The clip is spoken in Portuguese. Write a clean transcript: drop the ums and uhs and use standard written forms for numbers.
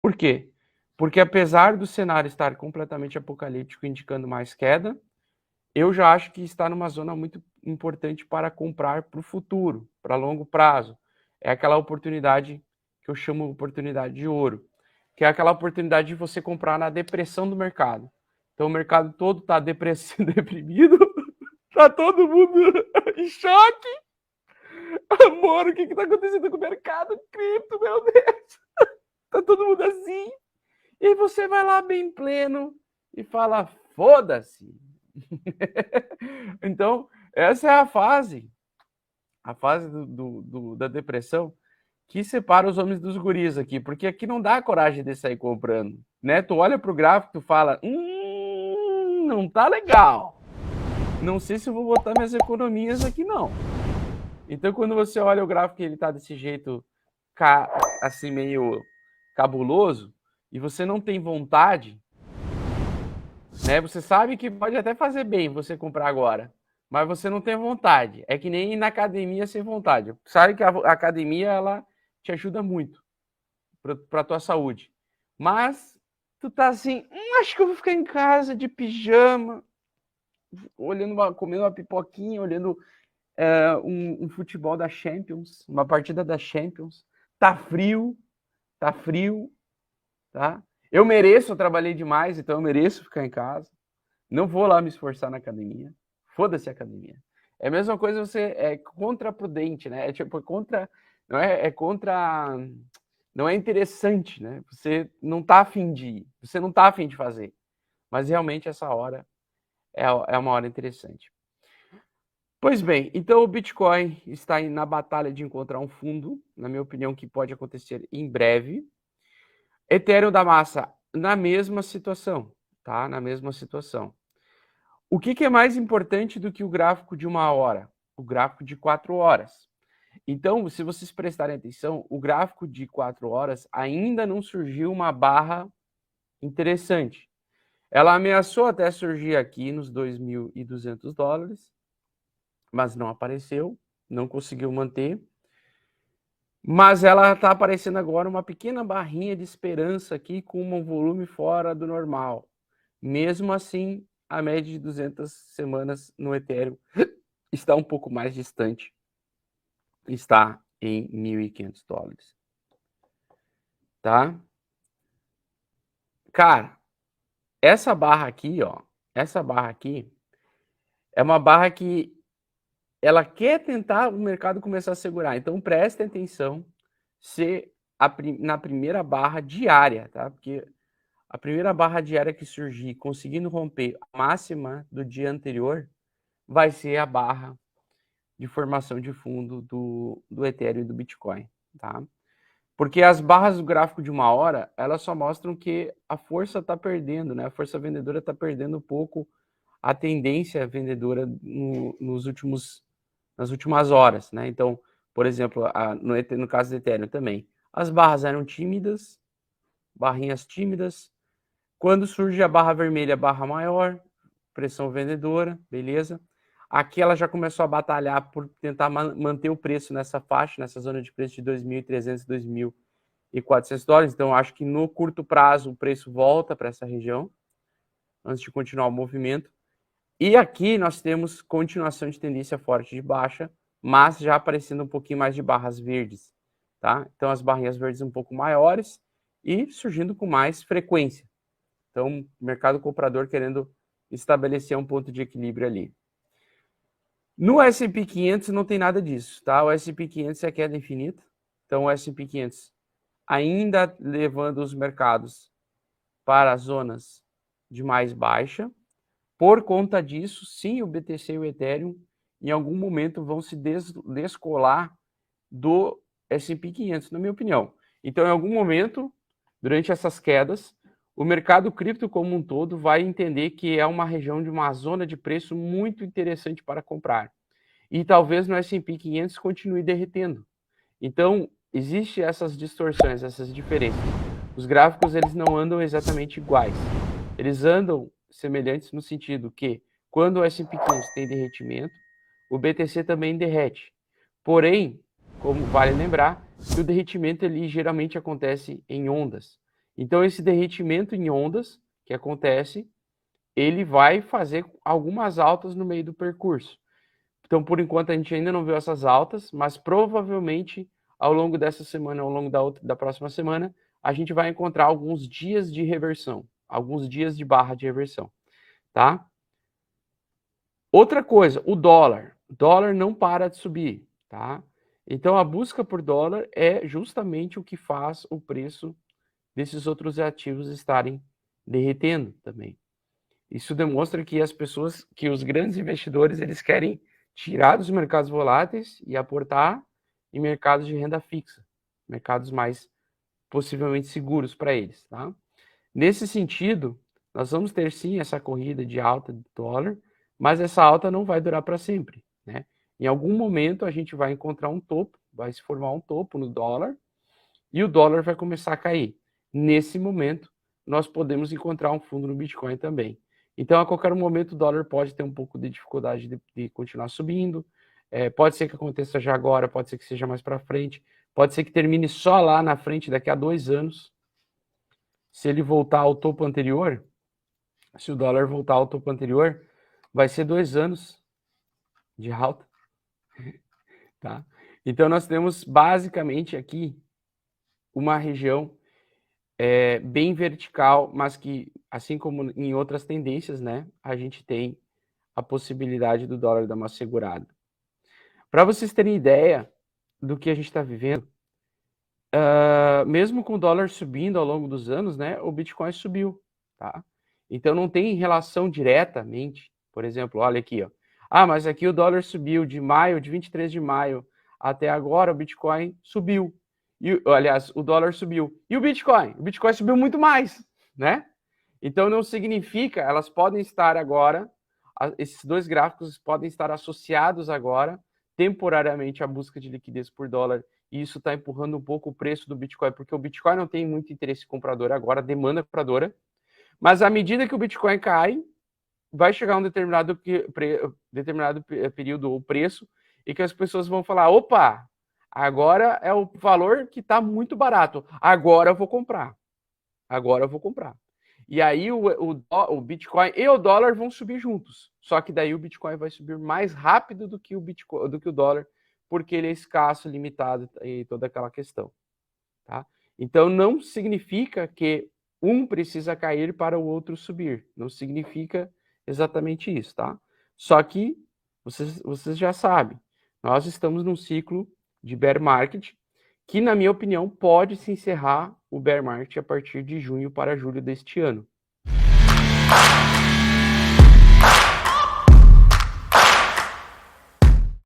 Por quê? Porque apesar do cenário estar completamente apocalíptico, indicando mais queda, eu já acho que está numa zona muito importante para comprar para o futuro, para longo prazo. É aquela oportunidade que eu chamo de oportunidade de ouro, que é aquela oportunidade de você comprar na depressão do mercado. Então o mercado todo está deprimido, está todo mundo em choque. Amor, o que está acontecendo com o mercado cripto, meu Deus? Está todo mundo assim. E aí você vai lá bem pleno e fala, foda-se. Então, essa é a fase da depressão que separa os homens dos guris aqui, porque aqui não dá coragem de sair comprando, né? Tu olha pro gráfico, tu fala, não tá legal. Não sei se eu vou botar minhas economias aqui, não. Então, quando você olha o gráfico e ele tá desse jeito, assim, meio cabuloso, e você não tem vontade, né? Você sabe que pode até fazer bem você comprar agora, mas você não tem vontade. É que nem ir na academia sem vontade. Sabe que a academia ela te ajuda muito para tua saúde. Mas tu tá assim, acho que eu vou ficar em casa de pijama, comendo uma pipoquinha, olhando um futebol da Champions, uma partida da Champions. Tá frio, tá frio, tá? Eu mereço, eu trabalhei demais, então eu mereço ficar em casa. Não vou lá me esforçar na academia. Foda-se a academia. É a mesma coisa, você é contraprudente, né? É tipo contra, não é, é contra, não é interessante, né? Você não tá afim de ir, você não tá afim de fazer. Mas realmente essa hora é uma hora interessante. Pois bem, então o Bitcoin está na batalha de encontrar um fundo, na minha opinião, que pode acontecer em breve. Ethereum da massa na mesma situação, tá? Na mesma situação. O que é mais importante do que o gráfico de 1 hora? O gráfico de 4 horas. Então, se vocês prestarem atenção, o gráfico de 4 horas ainda não surgiu uma barra interessante. Ela ameaçou até surgir aqui nos $2.200, mas não apareceu, não conseguiu manter. Mas ela está aparecendo agora uma pequena barrinha de esperança aqui com um volume fora do normal. Mesmo assim, a média de 200 semanas no Ethereum está um pouco mais distante, está em $1.500, tá? Cara, essa barra aqui, ó, essa barra aqui é uma barra que ela quer tentar o mercado começar a segurar. Então prestem atenção se na primeira barra diária, tá? Porque a primeira barra diária que surgir, conseguindo romper a máxima do dia anterior, vai ser a barra de formação de fundo do Ethereum e do Bitcoin, tá? Porque as barras do gráfico de 1 hora, elas só mostram que a força está perdendo, né? A força vendedora está perdendo um pouco a tendência vendedora nas últimas horas, né? Então, por exemplo, no caso do Ethereum também, as barras eram tímidas, barrinhas tímidas. Quando surge a barra vermelha, barra maior, pressão vendedora, beleza? Aqui ela já começou a batalhar por tentar manter o preço nessa faixa, nessa zona de preço de 2.300, $2.400. Então, acho que no curto prazo o preço volta para essa região, antes de continuar o movimento. E aqui nós temos continuação de tendência forte de baixa, mas já aparecendo um pouquinho mais de barras verdes, tá? Então, as barrinhas verdes um pouco maiores e surgindo com mais frequência. Então, mercado comprador querendo estabelecer um ponto de equilíbrio ali. No S&P 500 não tem nada disso, tá? O S&P 500 é queda infinita. Então, o S&P 500 ainda levando os mercados para as zonas de mais baixa. Por conta disso, sim, o BTC e o Ethereum em algum momento vão se descolar do S&P 500, na minha opinião. Então, em algum momento, durante essas quedas, o mercado cripto como um todo vai entender que é uma região de uma zona de preço muito interessante para comprar. E talvez no S&P 500 continue derretendo. Então, existem essas distorções, essas diferenças. Os gráficos eles não andam exatamente iguais. Eles andam semelhantes no sentido que, quando o S&P 500 tem derretimento, o BTC também derrete. Porém, como vale lembrar, que o derretimento ele geralmente acontece em ondas. Então, esse derretimento em ondas que acontece, ele vai fazer algumas altas no meio do percurso. Então, por enquanto, a gente ainda não viu essas altas, mas provavelmente, ao longo dessa semana, ao longo da próxima semana, a gente vai encontrar alguns dias de reversão, alguns dias de barra de reversão, tá? Outra coisa, o dólar. Dólar não para de subir, tá? Então, a busca por dólar é justamente o que faz o preço desses outros ativos estarem derretendo também. Isso demonstra que as pessoas, que os grandes investidores, eles querem tirar dos mercados voláteis e aportar em mercados de renda fixa, mercados mais possivelmente seguros para eles, tá? Nesse sentido, nós vamos ter sim essa corrida de alta do dólar, mas essa alta não vai durar para sempre, né? Em algum momento a gente vai encontrar um topo, vai se formar um topo no dólar e o dólar vai começar a cair. Nesse momento, nós podemos encontrar um fundo no Bitcoin também. Então, a qualquer momento, o dólar pode ter um pouco de dificuldade de continuar subindo. Pode ser que aconteça já agora, pode ser que seja mais para frente, pode ser que termine só lá na frente daqui a 2 anos. Se ele voltar ao topo anterior, se o dólar voltar ao topo anterior, vai ser 2 anos de alta. Tá? Então, nós temos basicamente aqui uma região bem vertical, mas que, assim como em outras tendências, né, a gente tem a possibilidade do dólar dar uma segurada. Para vocês terem ideia do que a gente está vivendo, mesmo com o dólar subindo ao longo dos anos, né, o Bitcoin subiu, tá? Então não tem relação diretamente, por exemplo, olha aqui, ó. Ah, mas aqui o dólar subiu de maio, de 23 de maio até agora, o Bitcoin subiu. E, aliás, o dólar subiu. E o Bitcoin? O Bitcoin subiu muito mais, né? Então não significa, elas podem estar agora, esses dois gráficos podem estar associados agora, temporariamente, à busca de liquidez por dólar, e isso está empurrando um pouco o preço do Bitcoin, porque o Bitcoin não tem muito interesse comprador agora, demanda compradora, mas à medida que o Bitcoin cai, vai chegar um determinado período ou preço, e que as pessoas vão falar, opa, agora é o valor que está muito barato, agora eu vou comprar. Agora eu vou comprar. E aí o Bitcoin e o dólar vão subir juntos. Só que daí o Bitcoin vai subir mais rápido do que o Bitcoin, do que o dólar, porque ele é escasso, limitado e toda aquela questão, tá? Então não significa que um precisa cair para o outro subir. Não significa exatamente isso, tá? Só que vocês já sabem, nós estamos num ciclo de bear market que, na minha opinião, pode se encerrar o bear market a partir de junho para julho deste ano.